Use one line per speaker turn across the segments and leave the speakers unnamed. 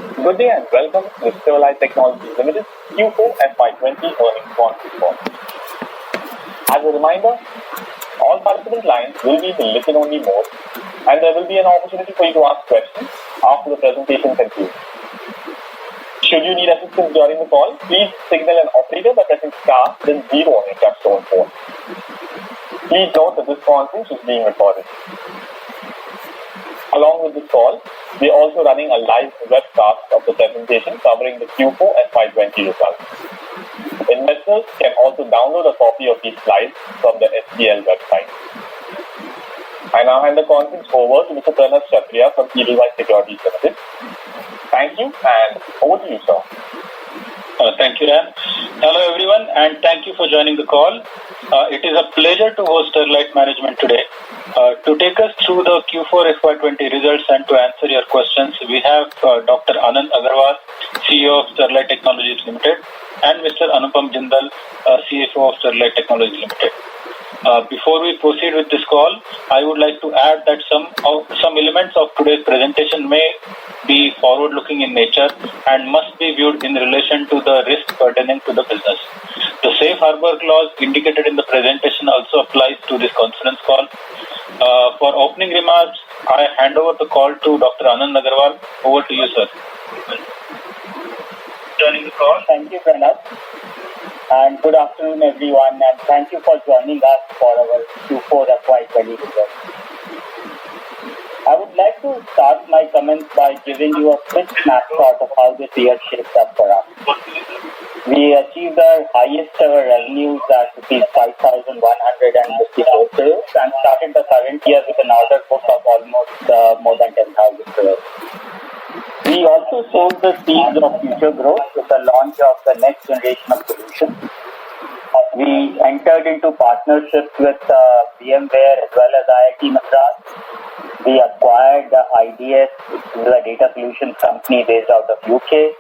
Good day and welcome to the Sterlite Technologies Limited Q4FY20 earnings conference call. As a reminder, all participant lines will be in the listen-only mode and there will be an opportunity for you to ask questions after the presentation concludes. Should you need assistance during the call, please signal an operator by pressing star then 0 on your touchtone phone. Please note that this conference is being recorded. Along with this call, we are also running a live webcast of the presentation covering the Q4FY20 results. Investors can also download a copy of these slides from the STL website. I now hand the conference over to Mr. Pranav Kshatriya from Edelweiss Securities Limited. Thank you and over to you, sir.
Thank you, Ram. Hello, everyone, and thank you for joining the call. It is a pleasure to host Sterlite Management today. To take us through the Q4FY20 results and to answer your questions, we have Dr. Anand Agarwal, CEO of Sterlite Technologies Limited, and Mr. Anupam Jindal, CFO of Sterlite Technologies Limited. Before we proceed with this call, I would like to add that some elements of today's presentation may be forward-looking in nature and must be viewed in relation to the risk pertaining to the business. The safe harbor clause indicated in the presentation also applies to this conference call. For opening remarks, I hand over the call to Dr. Anand Agarwal. Over to you, sir.
Joining the call. Thank you, Pranav. And good afternoon, everyone, and thank you for joining us for our Q4FY20 results. I would like to start my comments by giving you a quick snapshot of how this year shaped up for us. We achieved our highest ever revenues at rupees 5,154 crores and started the current year with an order book of almost more than 10,000 crores. We also sowed the seeds of future growth with the launch of the next generation of solutions. We entered into partnerships with VMware as well as IIT Madras. We acquired IDS, which is a data solutions company based out of UK,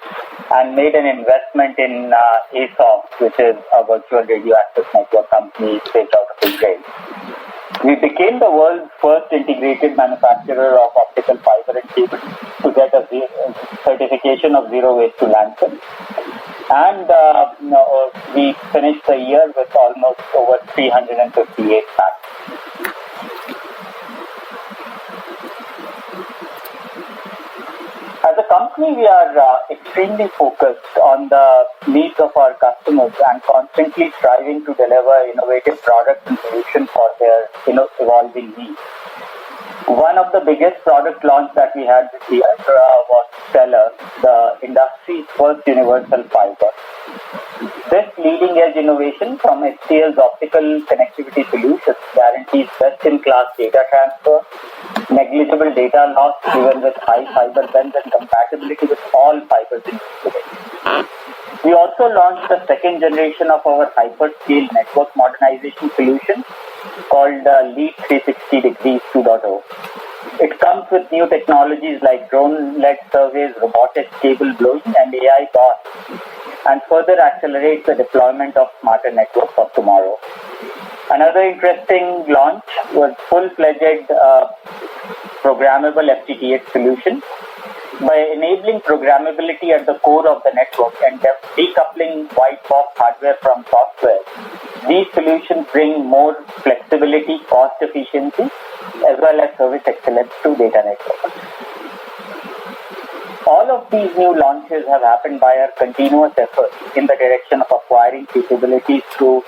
and made an investment in ASOC, which is a virtual radio access network company based out of Israel. We became the world's first integrated manufacturer of optical fiber and cable to get a certification of zero waste to landfill. And we finished the year with almost over 358 patents. As a company, we are extremely focused on the needs of our customers and constantly striving to deliver innovative products and solutions for their evolving needs. One of the biggest product launch that we had this year was Stellar, the industry's first universal fiber. This leading-edge innovation from HCL's optical connectivity solutions guarantees best-in-class data transfer, negligible data loss even with high fiber bends and compatibility with all fibers in use today. We also launched the second generation of our hyperscale network modernization solution called Lead 360 Degrees 2.0. It comes with new technologies like drone-led surveys, robotic cable blowing, and AI bots, and further accelerates the deployment of smarter networks of tomorrow. Another interesting launch was full-fledged programmable FTTH solution. By enabling programmability at the core of the network and decoupling white box hardware from software, these solutions bring more flexibility, cost efficiency, as well as service excellence to data networks. All of these new launches have happened by our continuous efforts in the direction of acquiring capabilities through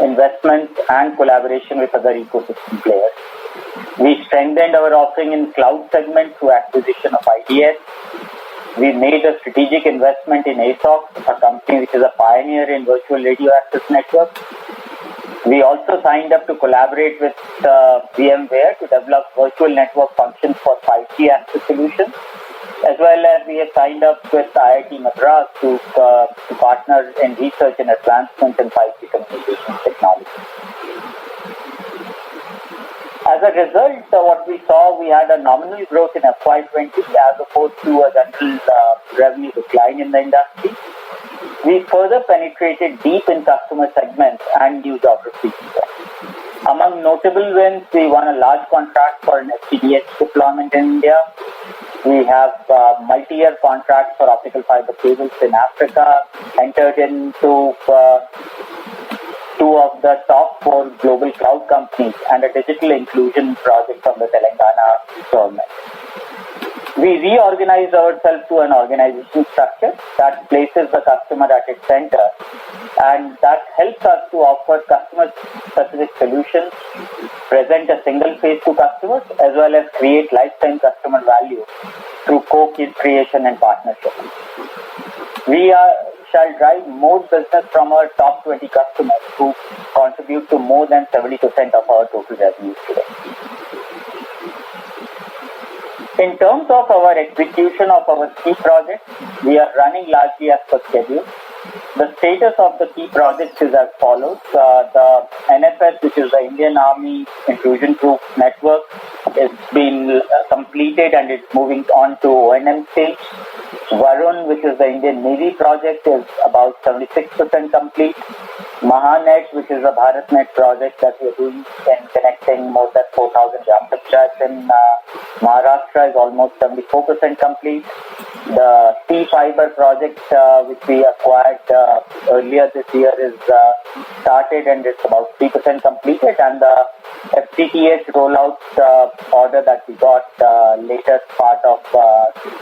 investments and collaboration with other ecosystem players. We strengthened our offering in cloud segment through acquisition of IDS. We made a strategic investment in ASOC, a company which is a pioneer in virtual radio access networks. We also signed up to collaborate with VMware to develop virtual network functions for 5G access solutions, as well as we have signed up with IIT Madras to partner in research and advancement in 5G communications technology. As a result, what we saw, we had a nominal growth in FY20 as opposed to a general revenue decline in the industry. We further penetrated deep in customer segments and new geographies. Among notable wins, we won a large contract for an FTTH deployment in India. We have multi-year contracts for optical fiber cables in Africa, entered into two of the top 4 global cloud companies, and a digital inclusion project from the Telangana government. We reorganized ourselves to an organization structure that places the customer at its center, and that helps us to offer customer-specific solutions, present a single face to customers, as well as create lifetime customer value through co-creation and partnership. We shall drive more business from our top 20 customers who contribute to more than 70% of our total revenues today. In terms of our execution of our key projects, we are running largely as per schedule. The status of the key projects is as follows. The NFS, which is the Indian Army Intrusion Proof Network, is been completed and it's moving on to O&M stage. Varun, which is the Indian Navy project, is about 76% complete. Mahanet, which is a BharatNet project that we are doing in connecting more than 4,000 gram substrats in Maharashtra, is almost 74% complete. The T-Fiber project, which we acquired earlier this year, is started and it's about 3% completed. And the FTTH rollout order that we got later part of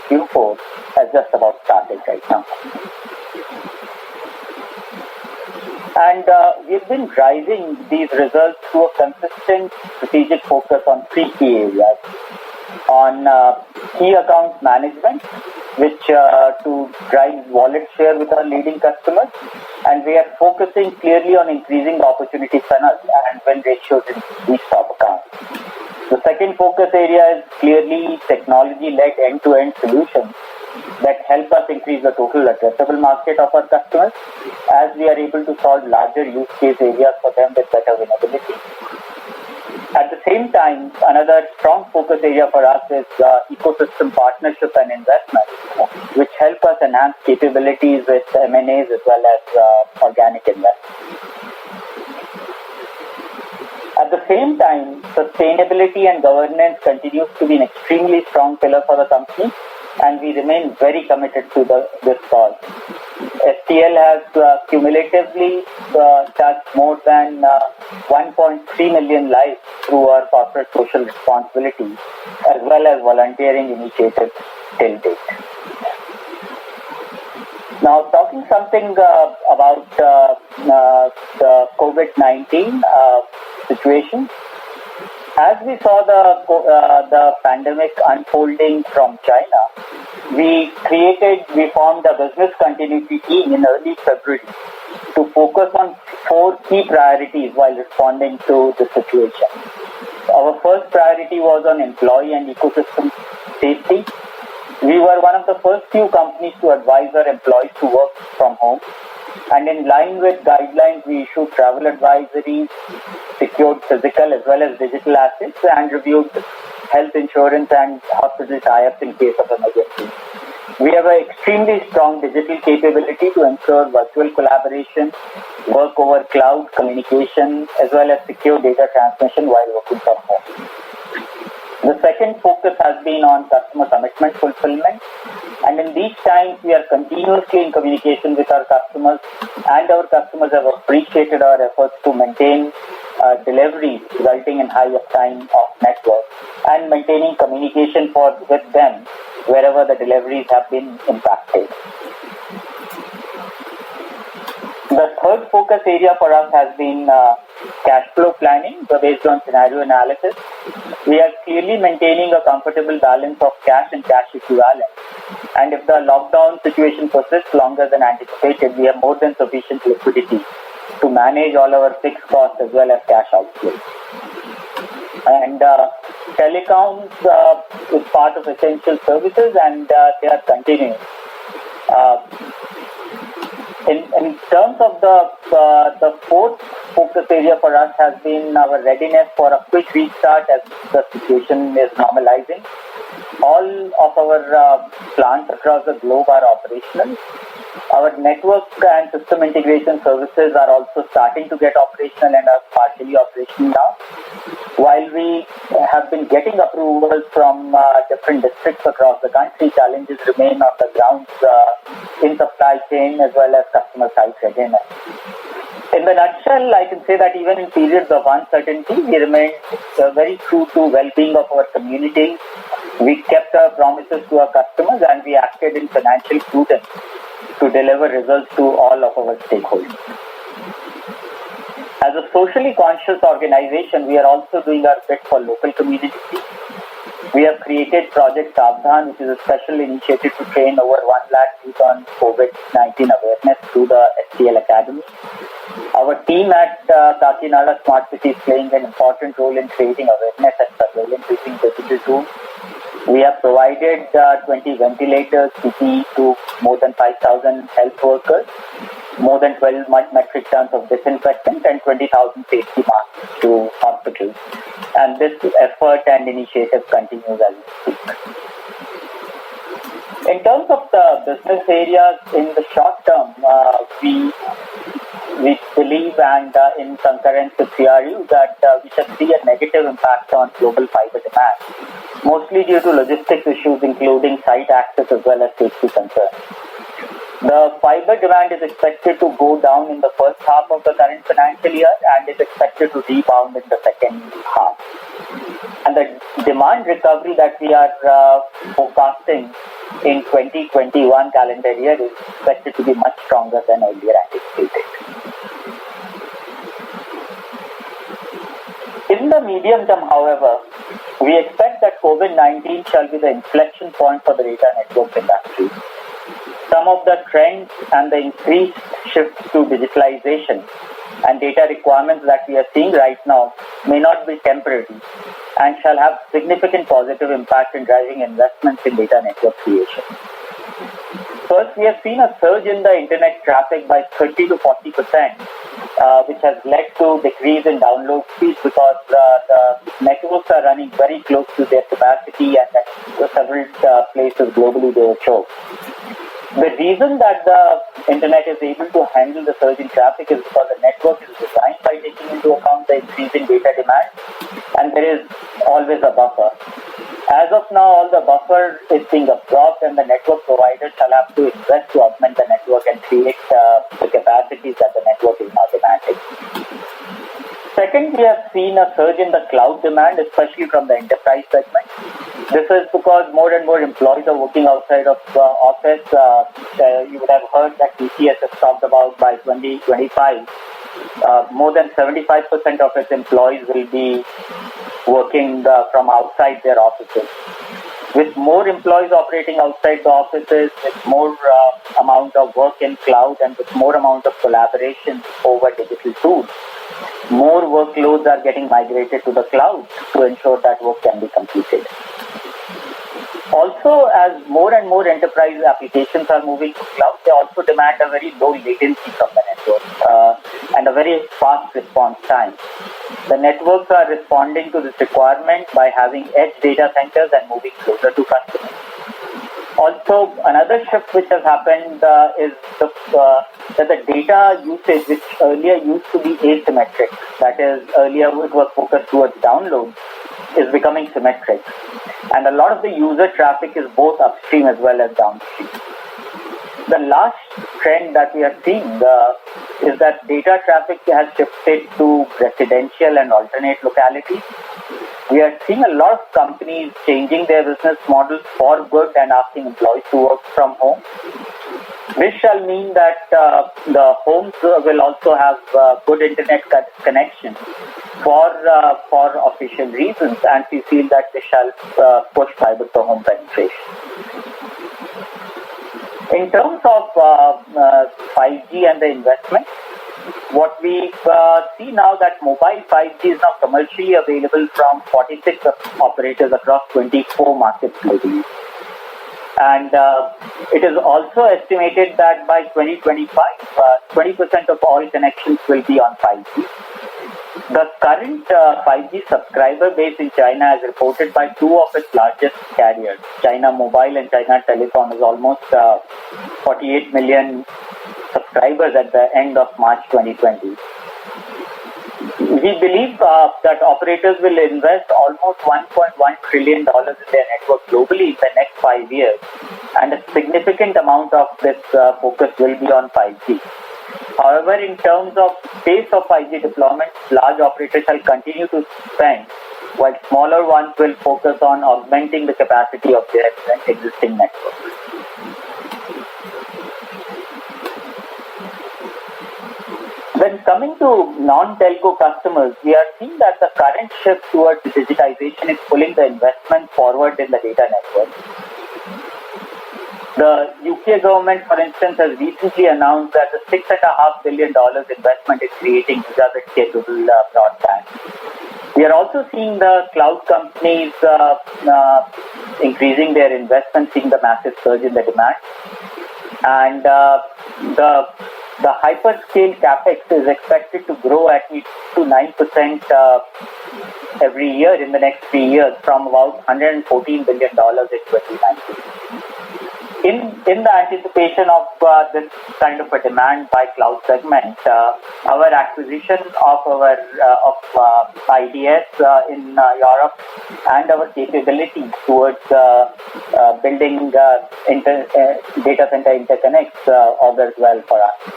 Q4 has just about started right now. And we've been driving these results through a consistent strategic focus on 3 key areas. On key account management, which to drive wallet share with our leading customers, and we are focusing clearly on increasing the opportunity funnel and win ratios in these top accounts. The second focus area is clearly technology-led end-to-end solutions that help us increase the total addressable market of our customers as we are able to solve larger use case areas for them with better winnability. At the same time, another strong focus area for us is ecosystem partnership and investment, which help us enhance capabilities with M&As as well as organic investments. At the same time, sustainability and governance continues to be an extremely strong pillar for the company, and we remain very committed to this cause. STL has cumulatively touched more than 1.3 million lives through our corporate social responsibility as well as volunteering initiatives till date. Now, talking something about the COVID-19 situation. As we saw the pandemic unfolding from China, we formed a business continuity team in early February to focus on 4 key priorities while responding to the situation. Our first priority was on employee and ecosystem safety. We were one of the first few companies to advise our employees to work from home. And in line with guidelines, we issued travel advisories, secured physical as well as digital assets, and reviewed health insurance and hospital tie-ups in case of emergency. We have an extremely strong digital capability to ensure virtual collaboration, work over cloud communication, as well as secure data transmission while working from home. The second focus has been on customer commitment fulfillment. And in these times, we are continuously in communication with our customers, and our customers have appreciated our efforts to maintain deliveries, resulting in high uptime of network, and maintaining communication with them wherever the deliveries have been impacted. The third focus area for us has been cash flow planning based on scenario analysis. We are clearly maintaining a comfortable balance of cash and cash equivalent. And if the lockdown situation persists longer than anticipated, we have more than sufficient liquidity to manage all our fixed costs as well as cash outflows. And telecoms is part of essential services, and they are continuing. In terms of the fourth focus area for us has been our readiness for a quick restart as the situation is normalizing. All of our plants across the globe are operational. Our network and system integration services are also starting to get operational and are partially operational now. While we have been getting approvals from different districts across the country, challenges remain on the ground in supply chain as well as customer site readiness. In the nutshell, I can say that even in periods of uncertainty, we remained very true to well-being of our community. We kept our promises to our customers and we acted in financial prudence to deliver results to all of our stakeholders. As a socially conscious organization, we are also doing our bit for local communities. We have created Project Savdhan, which is a special initiative to train over 1 lakh youth on COVID-19 awareness through the STL Academy. Our team at Kakinada Smart City is playing an important role in creating awareness and surveillance using digital tools. We have provided 20 ventilators, PPE to more than 5,000 health workers, more than 12 metric tons of disinfectant and 20,000 safety masks to hospitals. And this effort and initiative continues as we speak. In terms of the business areas, in the short term, we believe and in concurrence with CRU that we shall see a negative impact on global fiber demand, mostly due to logistics issues including site access as well as safety concerns. The fiber demand is expected to go down in the first half of the current financial year and is expected to rebound in the second half. And the demand recovery that we are forecasting in 2021 calendar year is expected to be much stronger than earlier anticipated. In the medium term, however, we expect that COVID-19 shall be the inflection point for the data network industry. Some of the trends and the increased shift to digitalization and data requirements that we are seeing right now may not be temporary and shall have significant positive impact in driving investments in data network creation. First, we have seen a surge in the internet traffic by 30 to 40%, which has led to decrease in download speeds because the networks are running very close to their capacity and at several places globally they are choked. The reason that the internet is able to handle the surge in traffic is because the network is designed by taking into account the increasing data demand, and there is always a buffer. As of now, all the buffer is being absorbed and the network providers shall have to invest to augment the network and create the capacities that the network is now demanding. Second, we have seen a surge in the cloud demand, especially from the enterprise segment. This is because more and more employees are working outside of office. You would have heard that TCS has talked about by 2025, more than 75% of its employees will be working from outside their offices. With more employees operating outside the offices, with more amount of work in cloud and with more amount of collaboration over digital tools, more workloads are getting migrated to the cloud to ensure that work can be completed. Also, as more and more enterprise applications are moving to cloud, they also demand a very low latency from the network and a very fast response time. The networks are responding to this requirement by having edge data centers and moving closer to customers. Also, another shift which has happened is that the data usage, which earlier used to be asymmetric, that is, earlier it was focused towards download, is becoming symmetric. And a lot of the user traffic is both upstream as well as downstream. The last trend that we are seeing is that data traffic has shifted to residential and alternate localities. We are seeing a lot of companies changing their business models for good and asking employees to work from home. This shall mean that the homes will also have good internet connection for official reasons, and we feel that they shall push fiber to home penetration. In terms of 5G and the investment, what we see now that mobile 5G is now commercially available from 46 operators across 24 markets globally. And it is also estimated that by 2025, 20% of all connections will be on 5G. The current 5G subscriber base in China, as reported by two of its largest carriers, China Mobile and China Telecom, is almost 48 million subscribers at the end of March 2020. We believe that operators will invest almost $1.1 trillion in their network globally in the next 5 years, and a significant amount of this focus will be on 5G. However, in terms of pace of 5G deployment, large operators shall continue to spend, while smaller ones will focus on augmenting the capacity of their existing networks. When coming to non-telco customers, we are seeing that the current shift towards digitization is pulling the investment forward in the data network. The UK government, for instance, has recently announced that the $6.5 billion investment is creating gigabit-capable broadband. We are also seeing the cloud companies increasing their investment, seeing the massive surge in the demand. And the hyperscale capex is expected to grow at 8 to 9% every year in the next 3 years, from about $114 billion in 2019. In the anticipation of this kind of a demand by cloud segment, our acquisition of IDS in Europe and our capabilities towards building data center interconnects augurs well for us.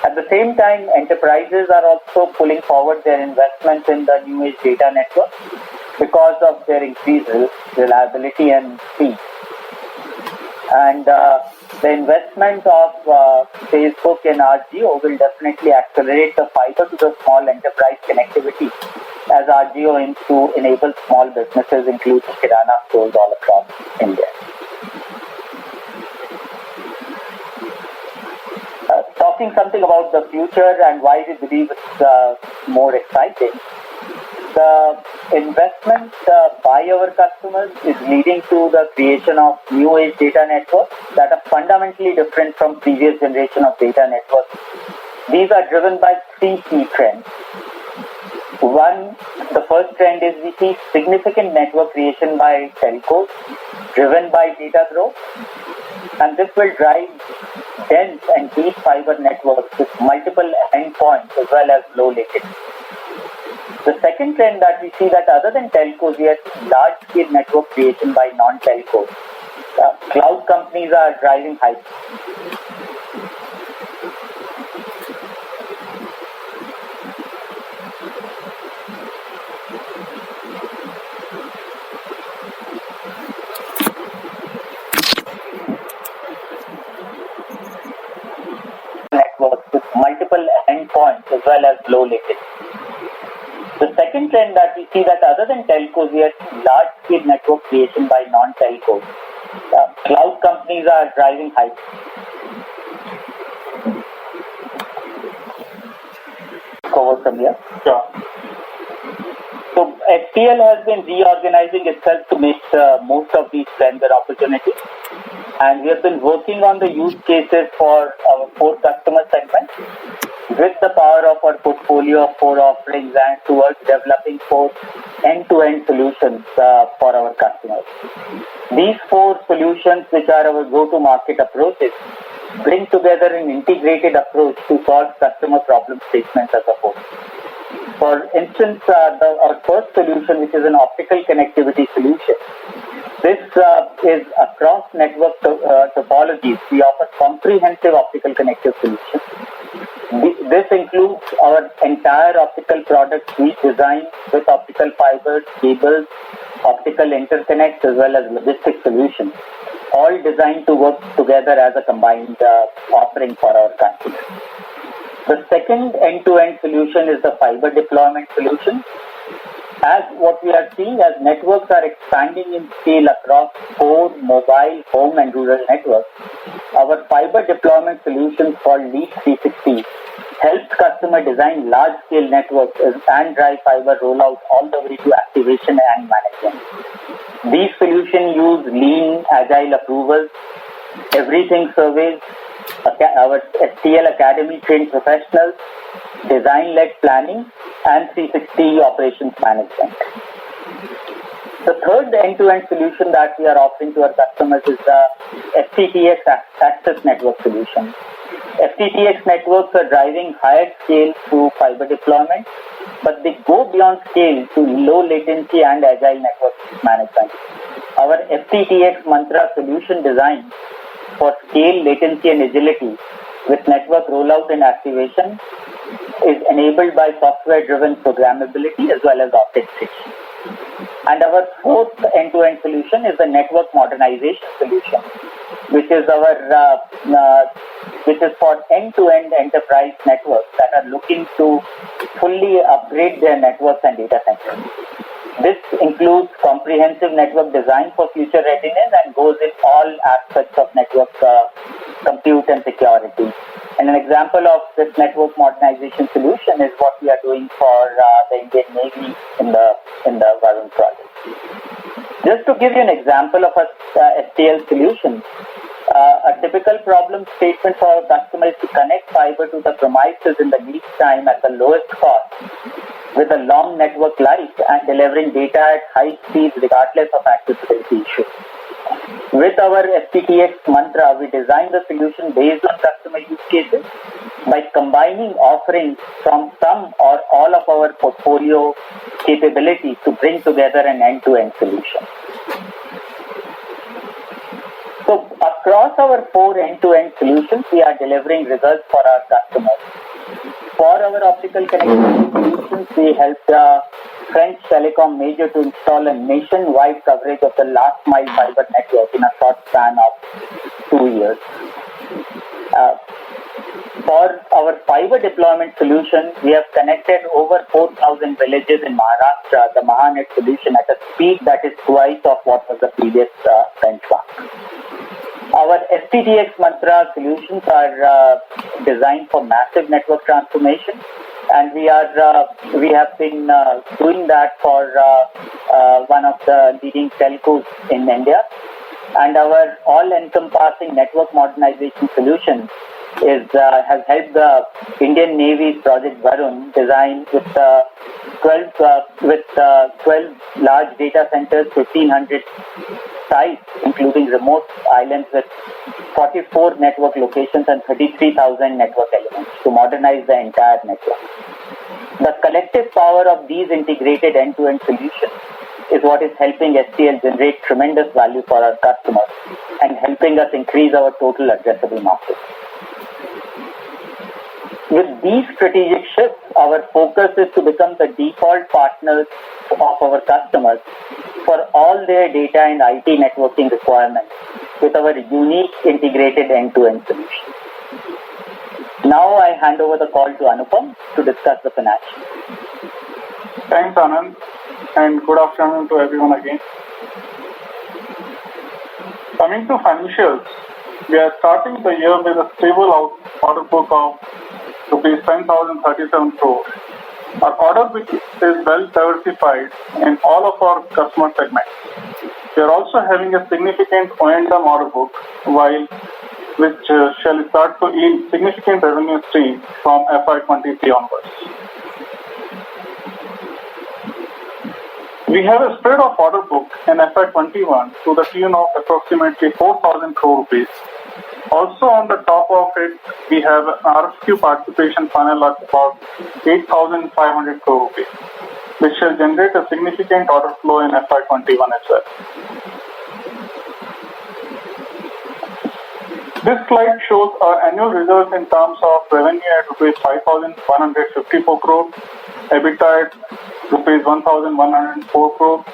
At the same time, enterprises are also pulling forward their investments in the new age data network because of their increased reliability and speed. And the investment of Facebook in RGO will definitely accelerate the fiber to the small enterprise connectivity, as RGO aims to enable small businesses, including kirana stores all across India. Talking something about the future and why we believe it's more exciting. The investment by our customers is leading to the creation of new age data networks that are fundamentally different from previous generation of data networks. These are driven by 3 key trends. One, the first trend is we see significant network creation by telcos driven by data growth, and this will drive dense and deep fiber networks with multiple endpoints as well as low latency. The second trend that we see that other than telcos, we are seeing large-scale network creation by non-telcos. Cloud companies are driving hype. Networks with multiple endpoints as well as low latency. The second trend that we see that other than telcos, we are seeing large-scale network creation by non-telcos. Cloud companies are driving hype. Cover from here.
Sure.
So STL has been reorganizing itself to make most of these trends and opportunities. And we have been working on the use cases for our 4 customer segments with the power of our portfolio of 4 offerings and towards developing 4 end-to-end solutions for our customers. These 4 solutions, which are our go-to-market approaches, bring together an integrated approach to solve customer problem statements as a whole. For instance, our first solution, which is an optical connectivity solution, this is across network topologies. We offer comprehensive optical connective solutions. This includes our entire optical product suite designed with optical fibers, cables, optical interconnects, as well as logistic solutions, all designed to work together as a combined offering for our customers. The second end-to-end solution is the fiber deployment solution. As what we are seeing as networks are expanding in scale across core, mobile, home and rural networks, our fiber deployment solutions called Leap 360 helps customer design large-scale networks and drive fiber rollout all the way to activation and management. These solutions use lean, agile approvals, everything surveys, our STL Academy trained professionals, design-led planning, and 360 operations management. The third end-to-end solution that we are offering to our customers is the FTTX access network solution. FTTX networks are driving higher scale through fiber deployment but they go beyond scale to low latency and agile network management. Our FTTX mantra solution design for scale, latency, and agility with network rollout and activation is enabled by software-driven programmability as well as orchestration. And our fourth end-to-end solution is the network modernization solution, which is for end-to-end enterprise networks that are looking to fully upgrade their networks and data centers. This includes comprehensive network design for future readiness and goes in all aspects of network compute and security. And an example of this network modernization solution is what we are doing for the Indian Navy in the Varun project. Just to give you an example of a STL solution, a typical problem statement for our customer is to connect fiber to the premises in the least time at the lowest cost with a long network life and delivering data at high speeds regardless of accessibility issues. With our FTTX mantra, we design the solution based on customer use cases by combining offerings from some or all of our portfolio capabilities to bring together an end-to-end solution. So across our four end-to-end solutions, we are delivering results for our customers. For our optical connectivity solutions, we helped a French telecom major to install a nationwide coverage of the last mile fiber network in a short span of 2 years. For our fiber deployment solution, we have connected over 4,000 villages in Maharashtra, the Mahanet solution, at a speed that is twice of what was the previous benchmark. Our FTTX mantra solutions are designed for massive network transformation, and we have been doing that for one of the leading telcos in India. And our all-encompassing network modernization solution has helped the Indian Navy's Project Varun design with 12 large data centers, 1,500 sites, including remote islands with 44 network locations and 33,000 network elements to modernize the entire network. The collective power of these integrated end-to-end solutions is what is helping STL generate tremendous value for our customers and helping us increase our total addressable market. With these strategic shifts, our focus is to become the default partners of our customers for all their data and IT networking requirements with our unique integrated end-to-end solution. Now I hand over the call to Anupam to discuss the financials.
Thanks, Anand, and good afternoon to everyone again. Coming to financials, we are starting the year with a stable order book of rupees 10,037 crores. Our order book is well diversified in all of our customer segments. We are also having a significant O&M order book, which shall start to yield significant revenue stream from FY23 onwards. We have a spread of order book in FY21 to the tune of approximately 4,000 crore rupees. Also on the top of it, we have an RFQ participation funnel of about 8,500 crore rupees, which shall generate a significant order flow in FY21 as well. This slide shows our annual results in terms of revenue at rupees 5,154 crore, EBITDA at rupees 1,104 crore,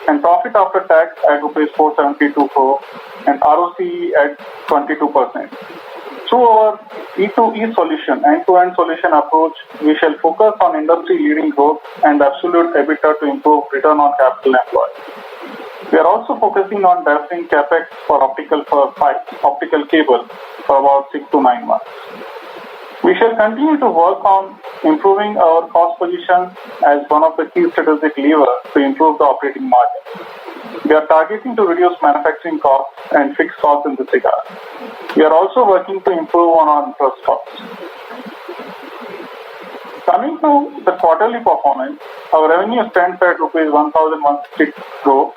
and profit after tax at rupees 472 crore, and ROCE at 22%. Through our E2E solution, end-to-end solution approach, we shall focus on industry-leading growth and absolute EBITDA to improve return on capital employed. We are also focusing on developing capex for optical cable for about 6 to 9 months. We shall continue to work on improving our cost position as one of the key strategic levers to improve the operating margin. We are targeting to reduce manufacturing costs and fixed costs in this regard. We are also working to improve on our interest costs. Coming to the quarterly performance, our revenue stands at rupees 1,160 crore,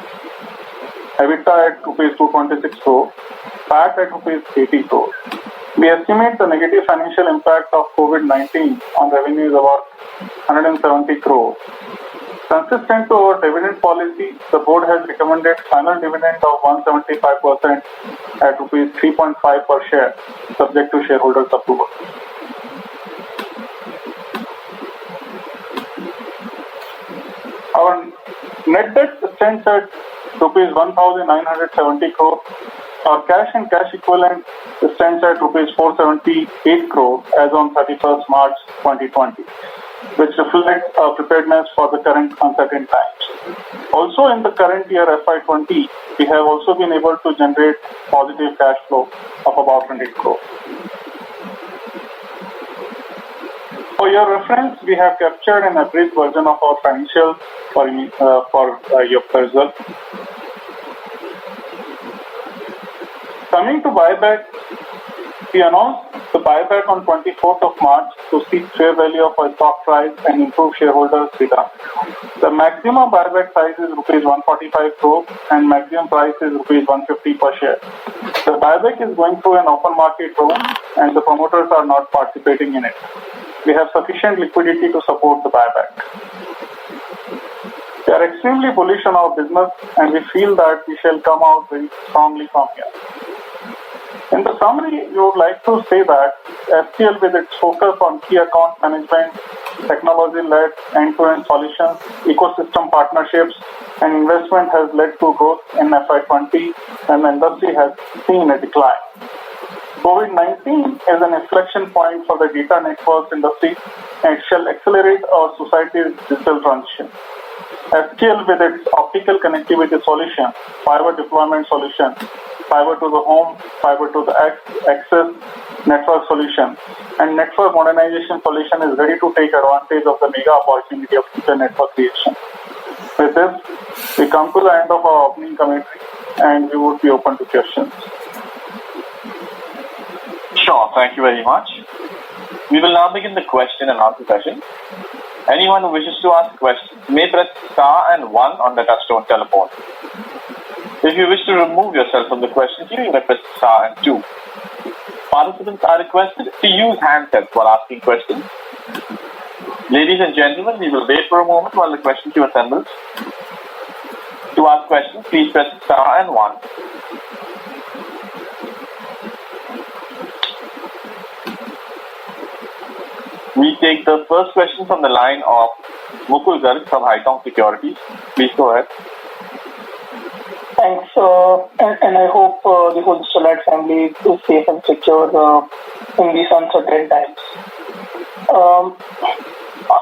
EBITDA at rupees 226 crore, PAT at rupees 80 crore. We estimate the negative financial impact of COVID-19 on revenue is about 170 crores. Consistent to our dividend policy, the board has recommended final dividend of 175% at rupees 3.5 per share, subject to shareholders' approval. Our net debt stands at rupees 1,970 crores. Our cash and cash equivalent stands at rupees 478 crores as on 31st March 2020, which reflects our preparedness for the current uncertain times. Also in the current year FY20, we have also been able to generate positive cash flow of about 100 crores. For your reference, we have captured an abridged version of our financials for your perusal. Coming to buyback, we announced the buyback on 24th of March to seek fair value of our stock price and improve shareholders' return. The maximum buyback size is rupees 145 crores and maximum price is rupees 150 per share. The buyback is going through an open market route and the promoters are not participating in it. We have sufficient liquidity to support the buyback. We are extremely bullish on our business and we feel that we shall come out very strongly from here. In the summary, we would like to say that STL, with its focus on key account management, technology-led end-to-end solutions, ecosystem partnerships, and investment has led to growth in FY20 and the industry has seen a decline. COVID-19 is an inflection point for the data networks industry and it shall accelerate our society's digital transition. STL, with its optical connectivity solution, fiber deployment solution, fiber to the home, fiber to the access network solution, and network modernization solution is ready to take advantage of the mega opportunity of future network creation. With this, we come to the end of our opening commentary and we would be open to questions.
Sure, thank you very much. We will now begin the question and answer session. Anyone who wishes to ask questions may press star and 1 on the touchtone telephone. If you wish to remove yourself from the question queue, you may press star and 2. Participants are requested to use handsets while asking questions. Ladies and gentlemen, we will wait for a moment while the question queue assembles. To ask questions, please press star and 1. We take the first question from the line of Mukul Garg from Haitong Securities. Please go ahead.
Thanks, and I hope the whole Sterlite family is safe and secure in these uncertain times.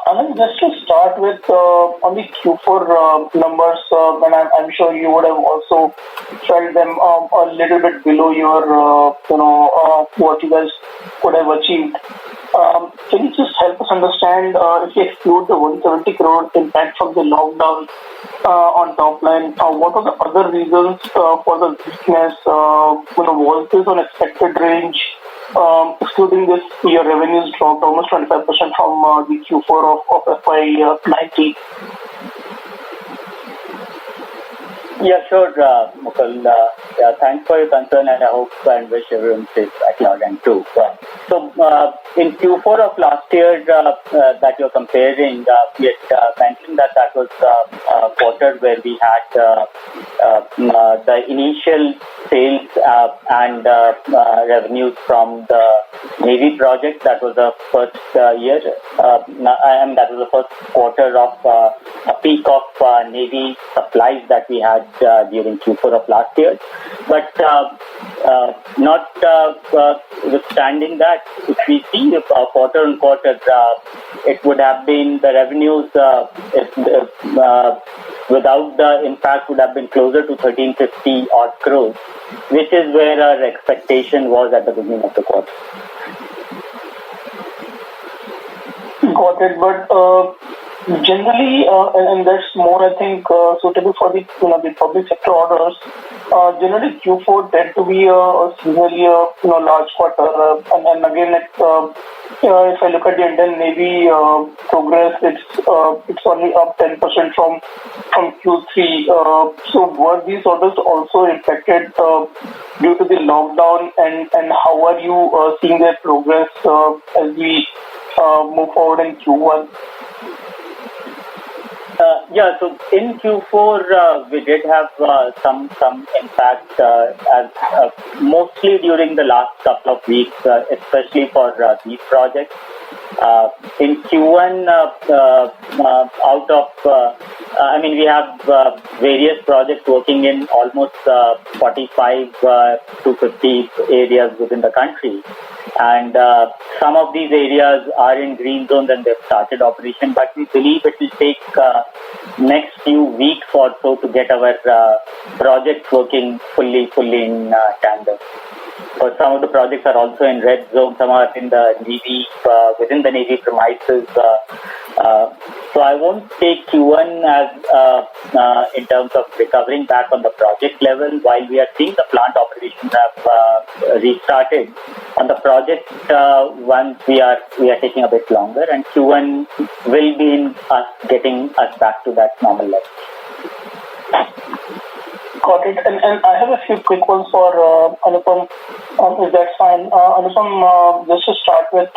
Anand, just to start with, on the Q4 numbers, and I'm sure you would have also felt them a little bit below your, what you guys could have achieved. Can you just help us understand, if you exclude the 170 crore impact from the lockdown on top line, what are the other reasons for the weakness? Was this an expected range? Excluding this, your revenues dropped almost 25% from the Q4 of FY20.
Yeah, sure, Mukul. Thanks for your concern and I hope and wish everyone safe at your end too. So, in Q4 of last year that you're comparing, we had mentioned that was a quarter where we had the initial sales and revenues from the Navy project. That was the first year, and that was the first quarter of a peak of Navy supplies that we had during Q4 of last year. But notwithstanding that, if we see quarter on quarter, it would have been the revenues without the impact would have been closer to 1350 odd crores, which is where our expectation was at the beginning of the quarter.
Got it, but Generally, and that's more, I think, suitable for the the public sector orders. Generally, Q4 tend to be a seasonally large quarter, and again, if I look at the Indian Navy progress, it's only up 10% from Q3. So were these orders also impacted due to the lockdown, and how are you seeing their progress as we move forward in Q1?
Yeah, so in Q4 we did have some impact, as mostly during the last couple of weeks, especially for these projects. In Q1, we have various projects working in almost 45 to 50 areas within the country. And some of these areas are in green zones and they've started operation, but we believe it will take next few weeks or so to get our projects working fully in tandem. So some of the projects are also in red zone, some are in the Navy, within the Navy premises. So I won't take Q1 as in terms of recovering back on the project level. While we are seeing the plant operations have restarted, on the project ones we are taking a bit longer, and Q1 will be in us getting us back to that normal level.
Got it. And I have a few quick ones for Anupam, if that's fine. Anupam, just to start with,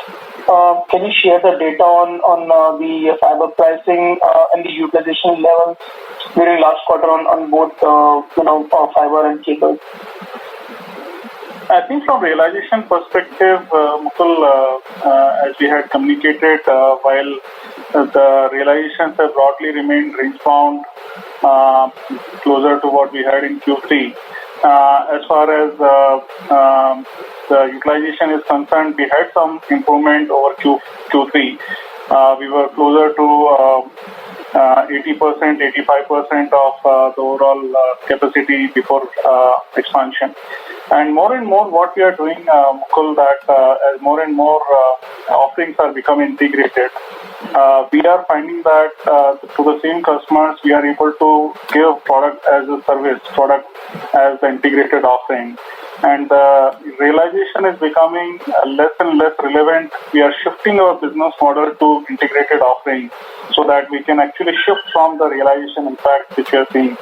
can you share the data on the fiber pricing and the utilization levels during last quarter on both fiber and cable?
I think from realization perspective, Mukul, as we had communicated, while the realizations have broadly remained range-bound, closer to what we had in Q3. As far as the utilization is concerned, we had some improvement over Q3. We were closer to 80%, 85% of the overall capacity before expansion. And more what we are doing, Mukul, that as more and more offerings are becoming integrated, we are finding that to the same customers, we are able to give product as a service, product as the integrated offering. And the realization is becoming less and less relevant. We are shifting our business model to integrated offering so that we can actually shift from the realization impact which we are seeing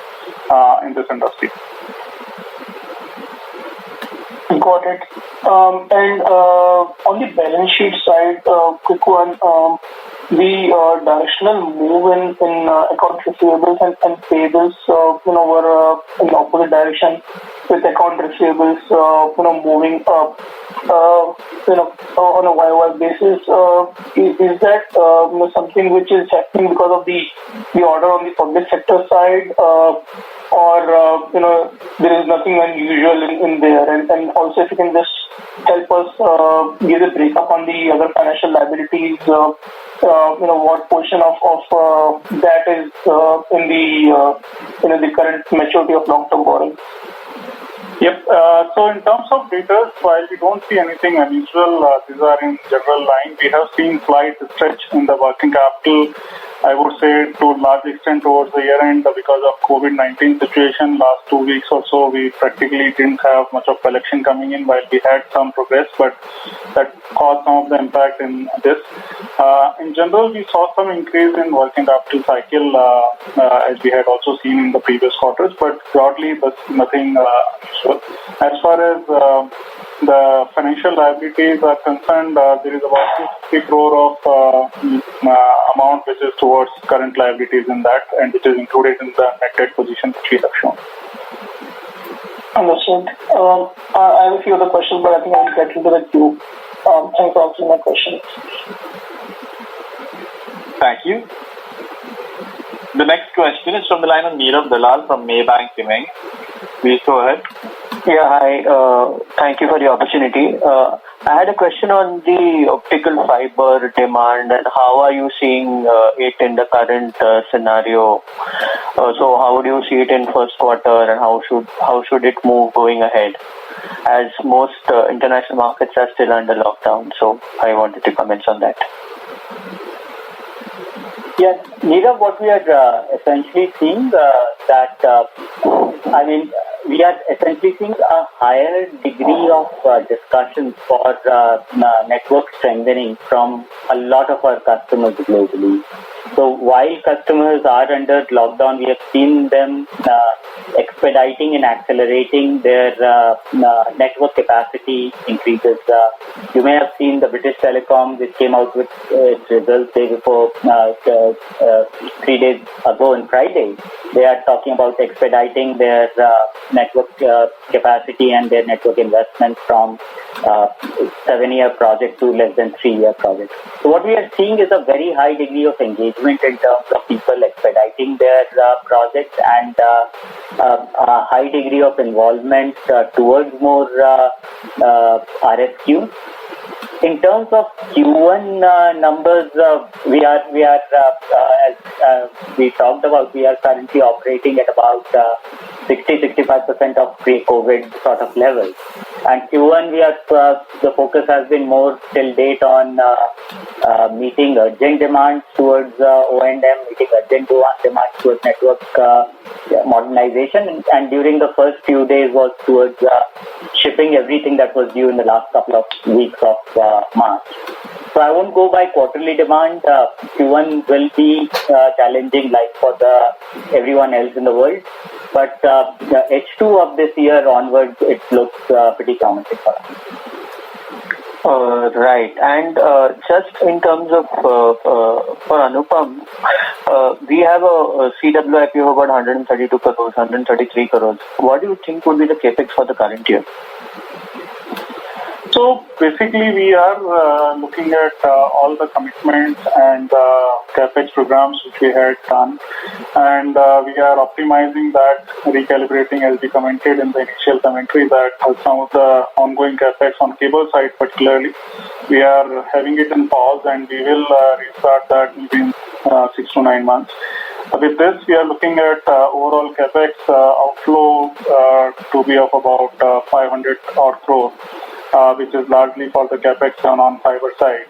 in this industry.
Got it. And on the balance sheet side, quick one, the directional move in account receivables and payables, were in the opposite direction, with account receivables, moving up, on a YOY basis. Is that something which is happening because of the order on the public sector side, or there is nothing unusual in there? And also, if you can just help us give a breakup on the other financial liabilities, what portion of that is in the current maturity of long-term borrowing?
Yep. So in terms of data, while we don't see anything unusual, these are in general line. We have seen slight stretch in the working capital, I would say to a large extent towards the year end because of COVID-19 situation. Last 2 weeks or so, we practically didn't have much of collection coming in, while we had some progress, but that caused some of the impact in this. In general, we saw some increase in working capital cycle, as we had also seen in the previous quarters, but broadly, there's nothing unusual. As far as the financial liabilities are concerned, there is about 50 crore of amount which is towards current liabilities in that, and which is included in the net debt position which we have shown.
Understood. I have a few other questions, but I think I will get into the queue. Thanks for answering my questions.
Thank you. The next question is from the line of Neerav Dalal from Maybank Kim. Please go ahead.
Yeah, hi. Thank you for the opportunity. I had a question on the optical fiber demand and how are you seeing it in the current scenario? So how do you see it in first quarter, and how should it move going ahead? As most international markets are still under lockdown, so I wanted to comment on that.
Yes, Nirav, what we are essentially seeing we are essentially seeing a higher degree of discussions for network strengthening from a lot of our customers globally. So while customers are under lockdown, we have seen them expediting and accelerating their network capacity increases. You may have seen the British Telecom, which came out with its results day before 3 days ago on Friday. They are talking about expediting their network capacity and their network investment from 7-year project to less than 3-year project. So what we are seeing is a very high degree of engagement in terms of people expediting their projects and a high degree of involvement towards more RFQs. In terms of Q1 numbers, we are as we talked about, we are currently operating at about 60-65% of pre-COVID sort of levels. And Q1, the focus has been more till date on meeting urgent demands towards O&M, meeting urgent demands towards network modernization, and during the first few days was towards shipping everything that was due in the last couple of weeks of March. So I won't go by quarterly demand. Q1 will be challenging like for everyone else in the world. But the H2 of this year onwards, it looks pretty promising for us.
Right. And just in terms of for Anupam, we have a CWIP of about 132 crores, 133 crores. What do you think would be the capex for the current year?
So basically, we are looking at all the commitments and capex programs which we had done, and we are optimizing that, recalibrating as we commented in the initial commentary that some of the ongoing capex on cable side particularly, we are having it in pause and we will restart that within 6 to 9 months. With this, we are looking at overall capex outflow to be of about 500 odd crore. Which is largely for the capex done on fiber side,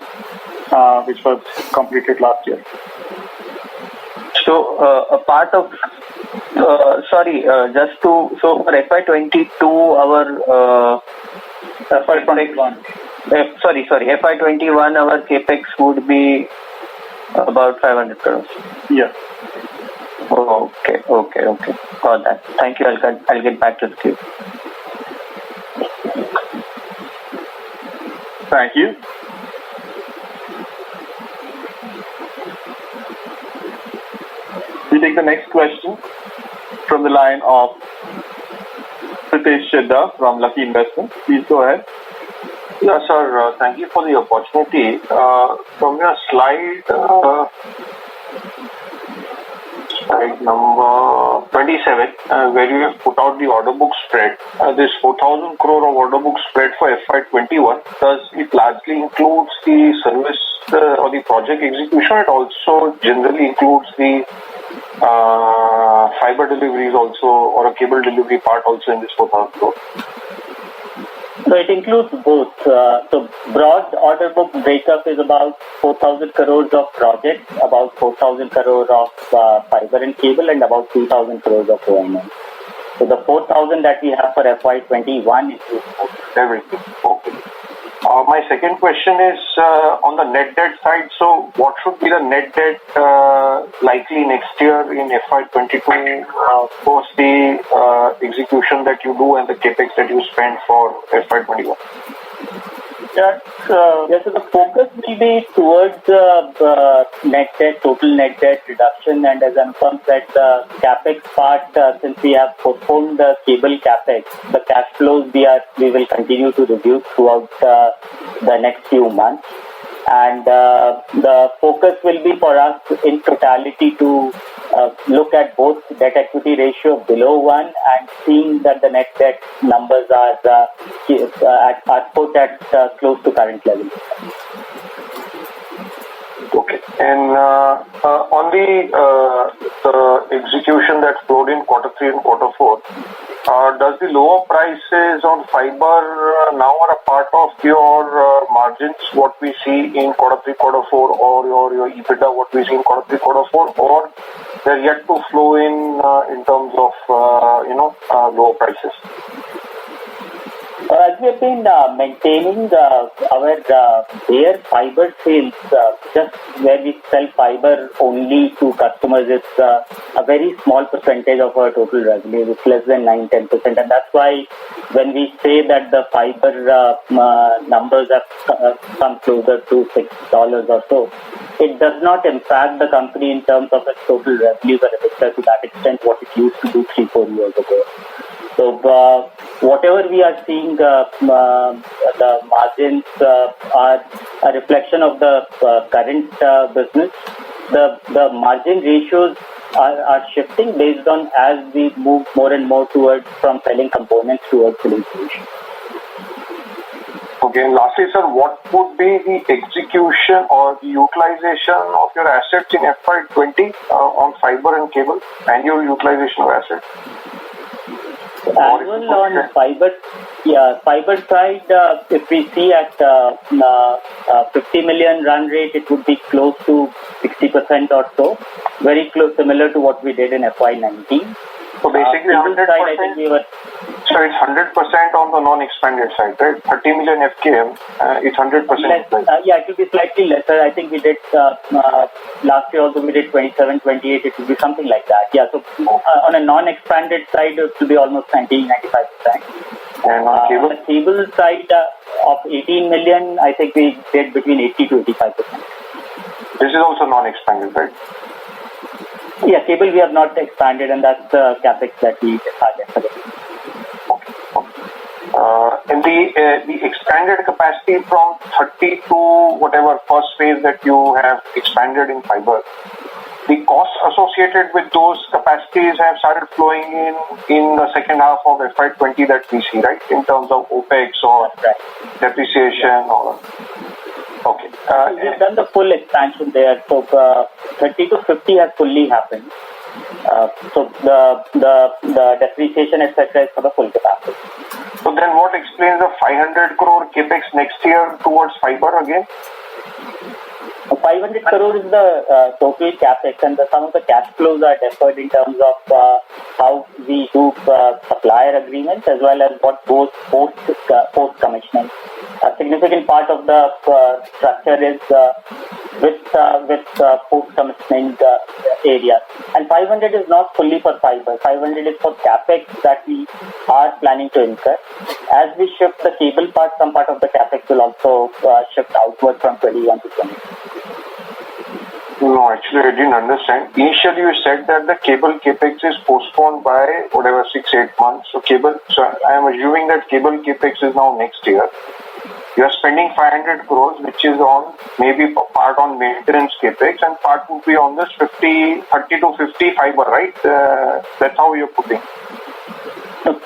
which was completed last year.
So a part of, so for FY22, our
FY21.
FY21, our capex would be about 500 crores.
Yes.
Oh, okay. Got that. Thank you. I'll get back to the queue.
Thank you. We take the next question from the line of Pritesh Chedda from Lucky Investments. Please go ahead.
Yeah, sir. Thank you for the opportunity. From your slide number 27, where you have put out the order book spread, this 4,000 crore of order book spread for FY21, does it largely includes the service or the project execution? It also generally includes the fiber deliveries also, or a cable delivery part also in this 4,000 crore?
So it includes both. So broad order book breakup is about 4,000 crores of projects, about 4,000 crores of fiber and cable, and about 2,000 crores of O&M. So the 4,000 that we have for FY21 includes
everything. Okay. My second question is on the net debt side. So what should be the net debt likely next year in FY22 post the execution that you do and the capex that you spend for FY21?
Yes, so the focus will be towards net debt, total net debt reduction, and as Anupam said, the capex part, since we have postponed the cable capex, the cash flows we will continue to review throughout the next few months. And the focus will be for us in totality to look at both debt equity ratio below 1 and seeing that the net debt numbers are put at close to current levels.
Okay. And on the execution that flowed in quarter 3 and quarter 4, does the lower prices on fiber now are a part of your margins, what we see in quarter 3, quarter 4, or your EBITDA, what we see in quarter 3, quarter 4, or they're yet to flow in terms of lower prices?
As we have been maintaining our bare fiber sales, just where we sell fiber only to customers, it's a very small percentage of our total revenue. It's less than 9-10%, and that's why when we say that the fiber numbers have come closer to $6 or so, it does not impact the company in terms of its total revenues or EBITDA to that extent what it used to do 3-4 years ago. So whatever we are seeing, the margins are a reflection of the current business. The margin ratios are shifting based on as we move more and more towards from selling components towards selling solutions.
Okay, and lastly, sir, what would be the execution or the utilization of your assets in FY20 on fiber and cable? Annual utilization of assets?
Annual on fiber, fiber side, if we see at 50 million run rate, it would be close to 60% or so, very close, similar to what we did in FY19.
So basically, 100%.
Side, I think we were.
So it's 100% on the non-expanded side, right? 30 million FKM, it's 100%.
Yeah, it will be slightly lesser. I think we did last year also we did 27, 28. It will be something like that. Yeah, so on a non-expanded side, it will be almost 90-95%.
And on cable?
On the cable side of 18 million, I think we did between 80 to 85%.
This is also non-expanded, right?
Yeah, cable we have not expanded, and that's the capex that we target for it.
In the expanded capacity from 30 to whatever first phase that you have expanded in fiber, the costs associated with those capacities have started flowing in the second half of FY20 that we see, right? In terms of OPEX or depreciation or... Okay.
We've done the full expansion there. So 30 to 50 has fully happened. So the depreciation, etc., is for the full capacity.
So then what explains the 500 crore capex next year towards fiber again?
500 crore is the total capex, and some of the cash flows are deferred in terms of how we do supplier agreements as well as what goes post commissioning. A significant part of the structure is with post commissioning areas, and 500 is not fully for fiber. 500 is for capex that we are planning to incur. As we shift the cable part, some part of the capex will also shift outward from 21 to 20.
No, actually I didn't understand. Initially you said that the cable capex is postponed by whatever 6-8 months. So I am assuming that cable capex is now next year. You are spending 500 crores, which is on maybe part on maintenance capex and part would be on this 30 to 50 fiber, right? That's how you're putting.
So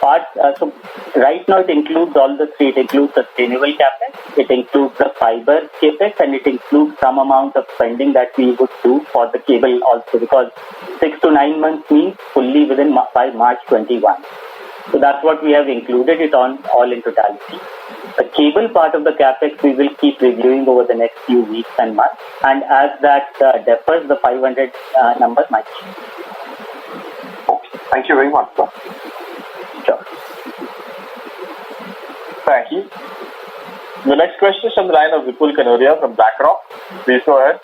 right now it includes all the three. It includes sustainable capex, it includes the fiber capex, and it includes some amount of spending that we would do for the cable also, because 6 to 9 months means fully by March 21. So that's what we have included it on all in totality. The cable part of the capex we will keep reviewing over the next few weeks and months, and as that differs, the 500 number might change.
Okay. Thank you very much, sir.
Sure.
Thank you. The next question is from the line of Vipul Kanoria from BlackRock. Please go ahead.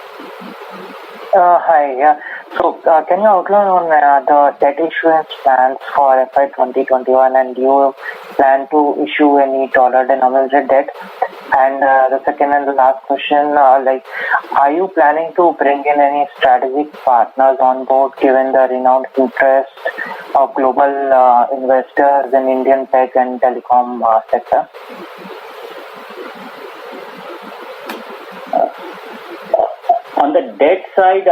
Hi. So, can you outline on the debt issuance plans for FY 2021, and do you plan to issue any dollar-denominated debt? And the second and the last question, are you planning to bring in any strategic partners on board, given the renowned interest of global investors in Indian tech and telecom sector?
On the debt side,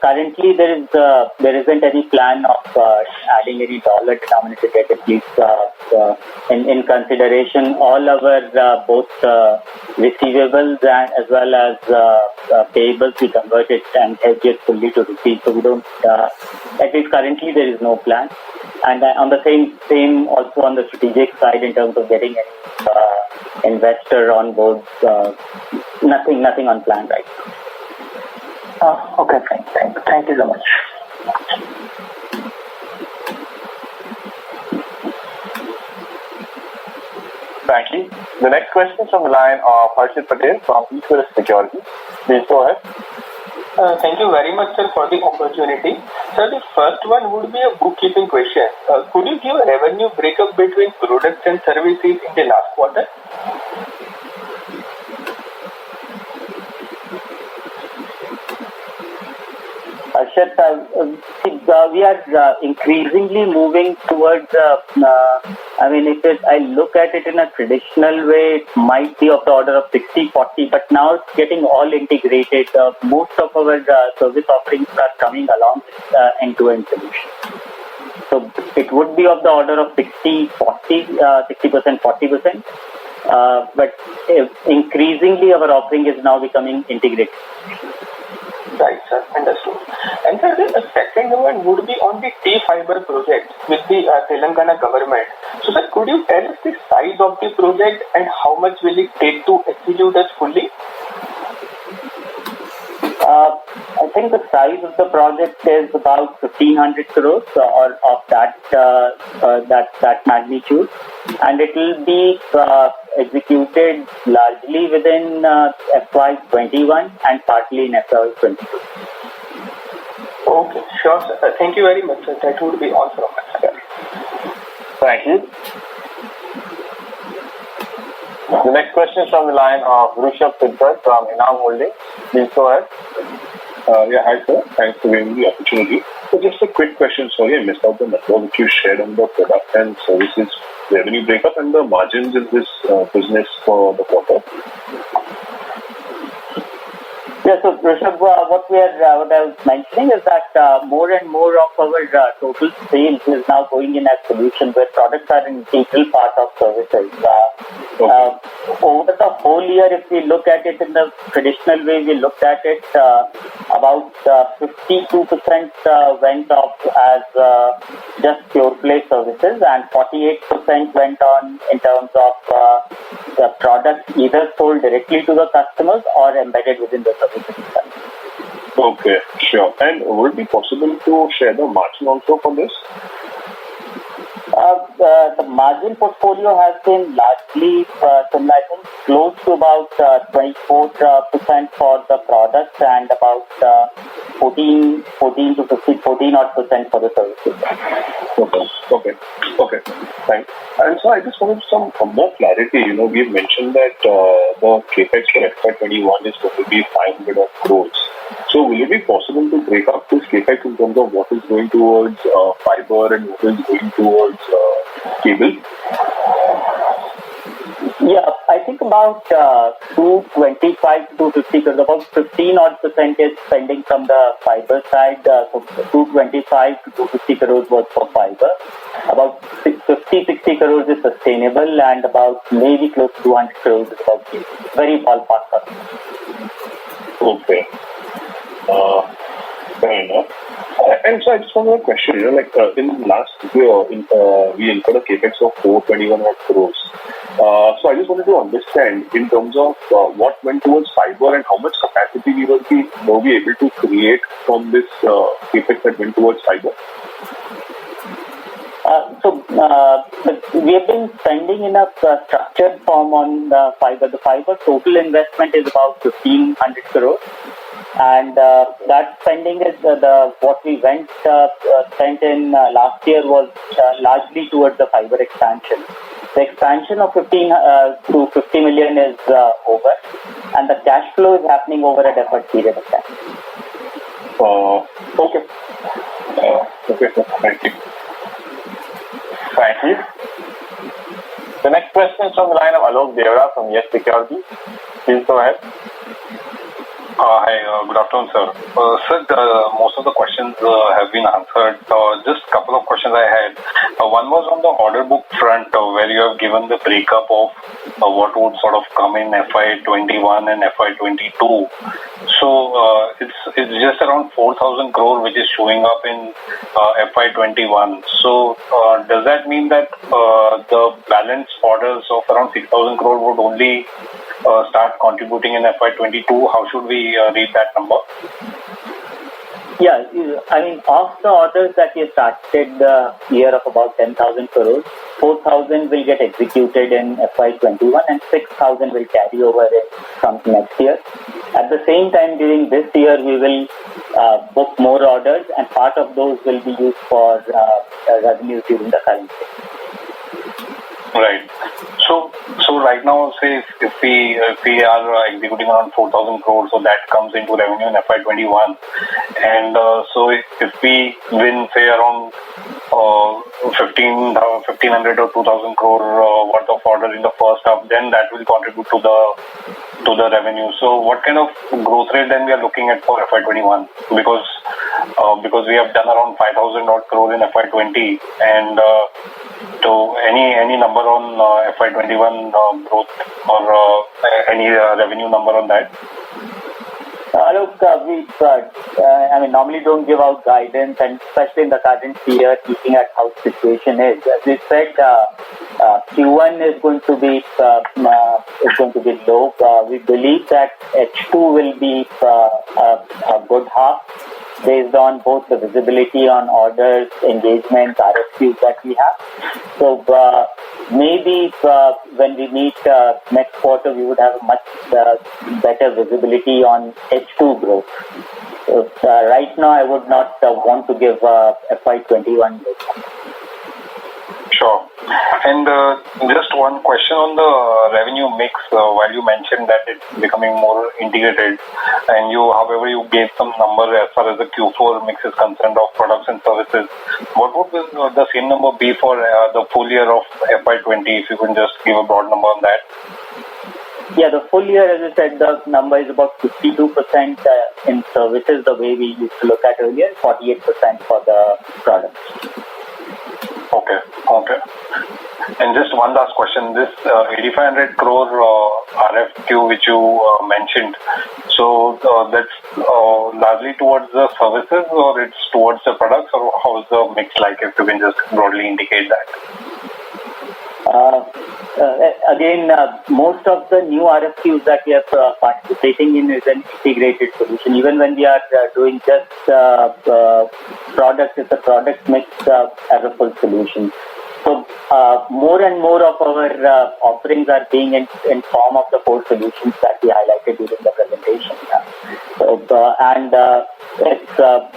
currently there isn't any plan of adding any dollar-denominated debt, at least in consideration. All our both receivables and as well as payables, we convert it and hedge it fully to rupees. So we don't, at least currently there is no plan. And on the same also on the strategic side in terms of getting any investor on board, nothing on plan right now.
Okay, thank you so much.
Thank you. The next question is from the line of Harshit Patel from Q4FY20 Securities. Please go ahead.
Thank you very much, sir, for the opportunity. Sir, the first one would be a bookkeeping question. Could you give a revenue breakup between products and services in the last quarter?
Harshit, we are increasingly moving towards, if I look at it in a traditional way, it might be of the order of 60-40, but now it's getting all integrated. Most of our service offerings are coming along with end-to-end solutions. So it would be of the order of 60-40, 60%, 40%. But increasingly our offering is now becoming integrated.
Right, sir. Understood. And sir, the second one would be on the T-Fiber project with the Telangana government. So sir, could you tell us the size of the project and how much will it take to execute us fully?
I think the size of the project is about 1,500 crores or of that magnitude, and it will be executed largely within FY21 and partly in FY22.
Okay, sure, sir. Thank you very much, sir. That would be all from my side.
Thank you. The next question is from the line of Rushabh Sidhar from Enam Holdings. Please go ahead.
Hi sir. Thanks for giving me the opportunity. So just a quick question. Sorry, I missed out the number which you shared on the product and services revenue breakup and the margins in this business for the quarter.
Yeah, so Rishabh, what I was mentioning is that more and more of our total sales is now going in as solutions where products are an integral part of services. Over the whole year, if we look at it in the traditional way we looked at it, about 52% went off as just pure play services and 48% went on in terms of the products either sold directly to the customers or embedded within the services.
Okay, sure. And would it be possible to share the margin also for this?
The margin portfolio has been largely similar, I think, close to about 24% for the products and about 14 to 15, 14% for the services.
Okay. Thanks. And so I just wanted some more clarity. We've mentioned that the capex for FY21 is going to be 500 crores. So will it be possible to break up this capex in terms of what is going towards fiber and what is going towards cable?
Yeah, I think about 225 to 250 crores, about 15% is spending from the fiber side. So 225 to 250 crores was for fiber. About 50-60 crores is sustainable and about maybe close to 200 crores is about cable. Very ballpark.
Okay. Fair enough. And so I just want to question, in last year, we incurred a capex of 421 crores. So I just wanted to understand in terms of what went towards fiber and how much capacity we were able to create from this capex that went towards fiber. We have been spending in a structured form on the fiber. The fiber total investment is about 1,500 crores. And that spending is what we spent in last year was largely towards the fiber expansion. The expansion of 15 to 50 million is over, and the cash flow is happening over a deferred period of time. Okay. Thank you.
Thank you. The next question is from the line of Alok Devra from Yes Securities. Please go ahead.
Hi, good afternoon, sir. Sir, most of the questions have been answered. Just a couple of questions I had. One was on the order book front, where you have given the breakup of what would sort of come in FY21 and FY22. So it's just around 4,000 crore which is showing up in FY21. So does that mean that the balance orders of around 6,000 crore would only start contributing in FY22? How should we read that number?
Yeah, I mean, of the orders that we started the year of about 10,000 crores, 4,000 will get executed in FY21 and 6,000 will carry over from next year. At the same time, during this year, we will book more orders, and part of those will be used for revenue during the current year.
Right. So right now, say if we are executing around 4,000 crores, so that comes into revenue in FY21, and so if we win, say, around 1,500 or 2,000 crore worth of order in the first half, then that will contribute to the revenue. So what kind of growth rate then we are looking at for FY21? Because we have done around 5,000 odd crore in FY20, and so any number on FY21 growth or any revenue number on that?
Look, I mean, normally don't give out guidance, and especially in the current year, looking at how the situation is. As we said, Q1 is going to be low. We believe that H2 will be a good half, based on both the visibility on orders, engagements, RFQs that we have. So maybe when we meet next quarter, we would have a much better visibility on H2 growth. So right now, I would not want to give FY21 growth.
Sure. And just one question on the revenue mix. While you mentioned that it's becoming more integrated, and however, you gave some number as far as the Q4 mix is concerned of products and services. What would the same number be for the full year of FY20? If you can just give a broad number on that.
Yeah, the full year, as I said, the number is about 52% in services, the way we used to look at earlier, 48% for the products.
Okay. And just one last question. This 8,500 crore RFQ which you mentioned, so that's largely towards the services, or it's towards the products, or how is the mix like, if you can just broadly indicate that?
Again, most of the new RFQs that we are participating in is an integrated solution. Even when we are doing just products, it's a product mix as a full solution. So more and more of our offerings are being in form of the four solutions that we highlighted during the presentation.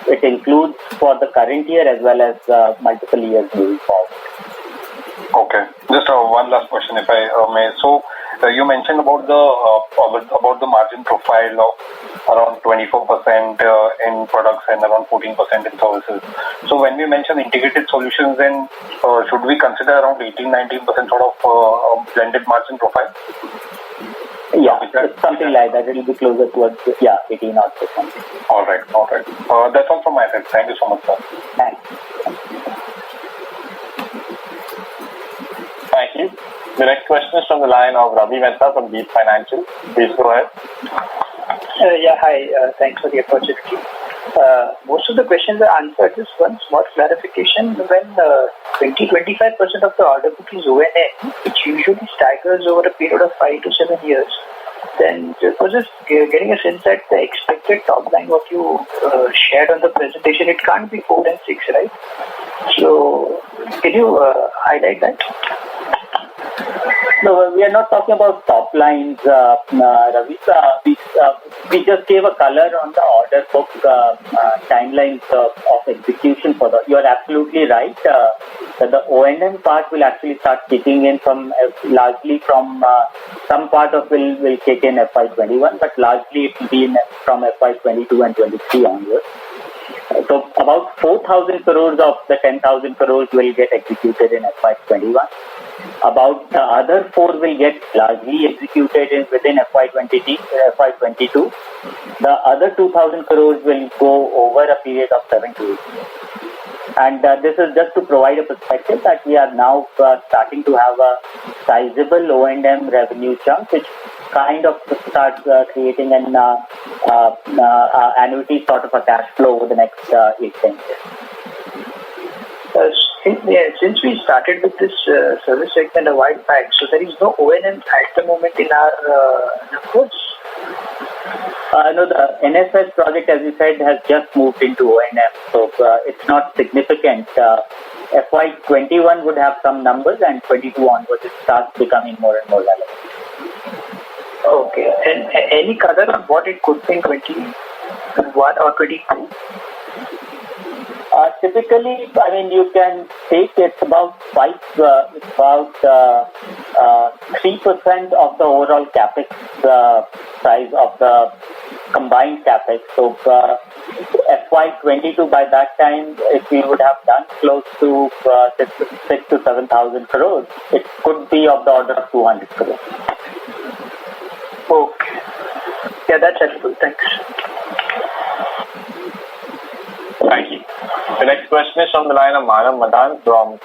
It includes for the current year as well as multiple years moving forward.
Okay. Just one last question, if I may. So you mentioned about the margin profile of around 24% in products and around 14% in services. So when we mention integrated solutions, then should we consider around 18-19% sort of blended margin profile?
Yeah, it's something like that. It will be closer towards 18 odd percent.
All right. That's all from my side. Thank you so much, sir.
Thanks.
Thank you. The next question is from the line of Ravi Mehta from Deep Financial. Please go ahead.
Hi. Thanks for the opportunity. Most of the questions are answered. Just one small clarification. When 20-25% of the order book is O&M, which usually staggers over a period of 5 to 7 years, then was just getting a sense that the expected top line what you shared on the presentation, it can't be 4 and 6, right? So can you highlight that?
No, we are not talking about top lines, Ravi. We just gave a color on the order book timelines of execution for the. You are absolutely right that the O&M part will actually start kicking in from largely from some part of will kick in FY21, but largely it will be from FY22 and 23 onwards. So about 4,000 crores of the 10,000 crores will get executed in FY21. About the other 4 will get largely executed within FY22. The other 2,000 crores will go over a period of 7 to 8 years. And this is just to provide a perspective that we are now starting to have a sizable O&M revenue chunk, which kind of starts creating an annuity sort of a cash flow over the next 8-10 years.
Since we started with this service segment a while back, so there is no O&M at the moment in our numbers.
No, the NSS project, as you said, has just moved into O&M, so it's not significant. FY21 would have some numbers, and 22 onwards it starts becoming more and more relevant.
Okay, and any color on what it could be in 21 or 22?
Typically, I mean, you can take it's about 3% of the overall capex size of the combined capex. So FY22 by that time, if we would have done close to 6,000 to 7,000 crores, it could be of the order of 200 crores.
Okay. Yeah, that's helpful. Thanks.
Thank you. The next question is from the line of Manav Madan from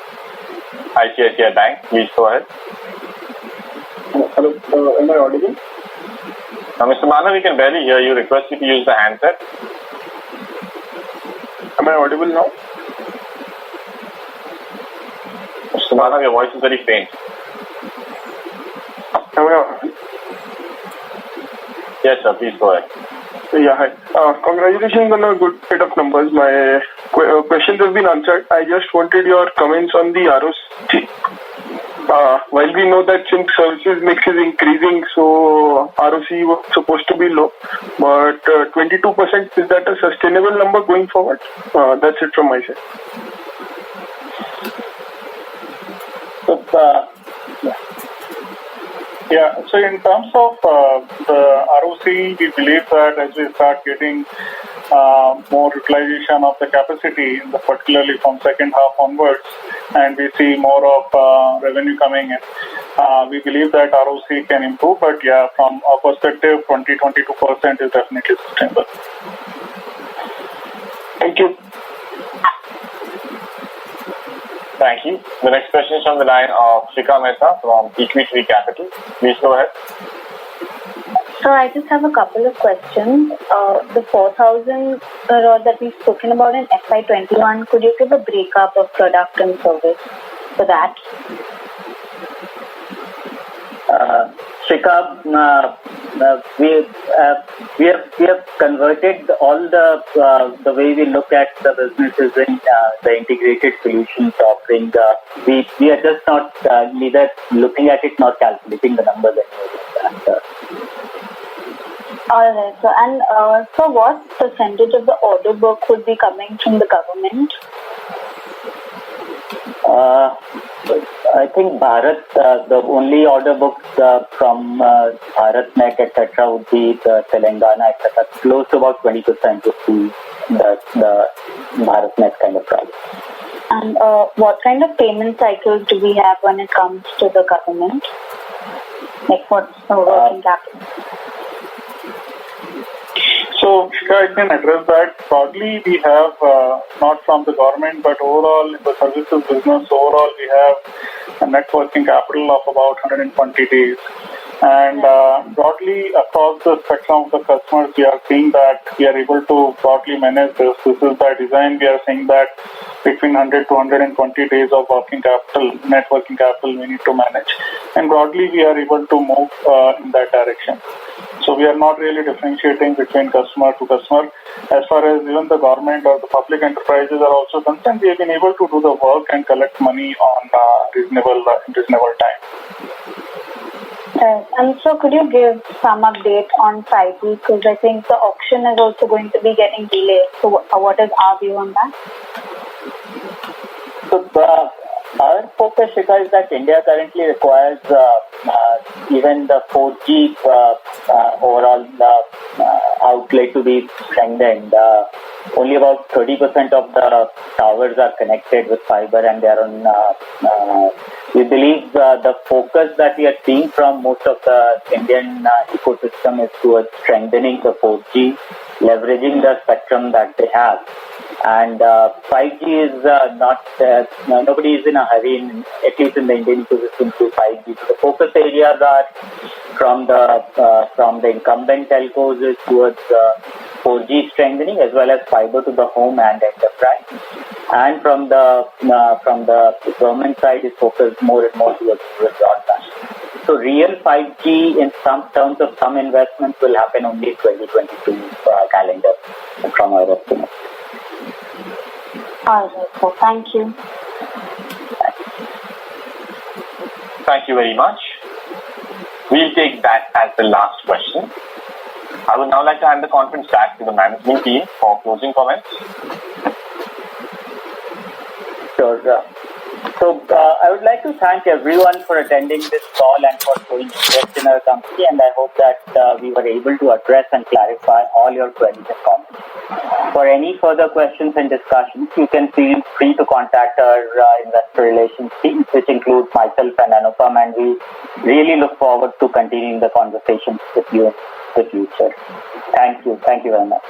ICICI Bank. Please go ahead.
Hello, am I audible?
Mr. Manav, we can barely hear you. Request you to use the handset.
Am I audible now?
Mr. Manav, your voice is very faint.
Am I audible?
Yes, sir. Please go ahead.
Yeah, hi. Congratulations on a good set of numbers. My questions have been answered. I just wanted your comments on the ROC. While we know that since services mix is increasing, so ROC was supposed to be low, but 22%, is that a sustainable number going forward? That's it from my side.
Yeah, so in terms of the ROC, we believe that as we start getting more utilization of the capacity, particularly from second half onwards, and we see more of revenue coming in, we believe that ROC can improve. But yeah, from our perspective, 20-22% is definitely sustainable.
Thank you.
Thank you. The next question is from the line of Shikha Mehta from Equity Capital. Please go ahead.
So I just have a couple of questions. The 4,000 crore that we've spoken about in FY21, could you give a breakup of product and service for that?
Shikha, we have converted all the way we look at the businesses in the integrated solutions offering. We are just not neither looking at it nor calculating the numbers anymore.
All right. So what percentage of the order book would be coming from the government?
I think Bharat, the only order books from BharatNet, etc., would be the Telangana, etc. Close to about 20% would be the BharatNet kind of project.
And what kind of payment cycles do we have when it comes to the government? Like what's the working capital?
So, Shikha, I can address that. Broadly, we have, not from the government, but overall in the services business, overall we have a net working capital of about 120 days. And broadly, across the spectrum of the customers, we are seeing that we are able to broadly manage this. This is by design. We are seeing that between 100 to 120 days of working capital, net working capital, we need to manage. And broadly, we are able to move in that direction. So we are not really differentiating between customer to customer. As far as even the government or the public enterprises are also concerned, we have been able to do the work and collect money on reasonable time.
And so could you give some update on cycles? Because I think the auction is also going to be getting delayed. So what is our view on that?
So our focus, Shikha, is that India currently requires even the 4G overall outlay to be strengthened. Only about 30% of the towers are connected with fiber, and they are on We believe the focus that we are seeing from most of the Indian ecosystem is towards strengthening the 4G, leveraging the spectrum that they have. And 5G is nobody is in a hurry, at least in the Indian ecosystem, to 5G. So the focus areas are from the incumbent telcos is towards 4G strengthening, as well as fiber to the home and enterprise. And from the government side is focused more and more towards broadband. So real 5G in some terms of some investments will happen only in 2022 calendar from our estimates.
All right, so thank you.
Thank you very much. We'll take that as the last question. I would now like to hand the conference back to the management team for closing comments.
Sure. So I would like to thank everyone for attending this call and for showing interest in our company, and I hope that we were able to address and clarify all your queries and comments. For any further questions and discussions, you can feel free to contact our investor relations team, which includes myself and Anupam, and we really look forward to continuing the conversations with you in the future. Thank you. Thank you very much.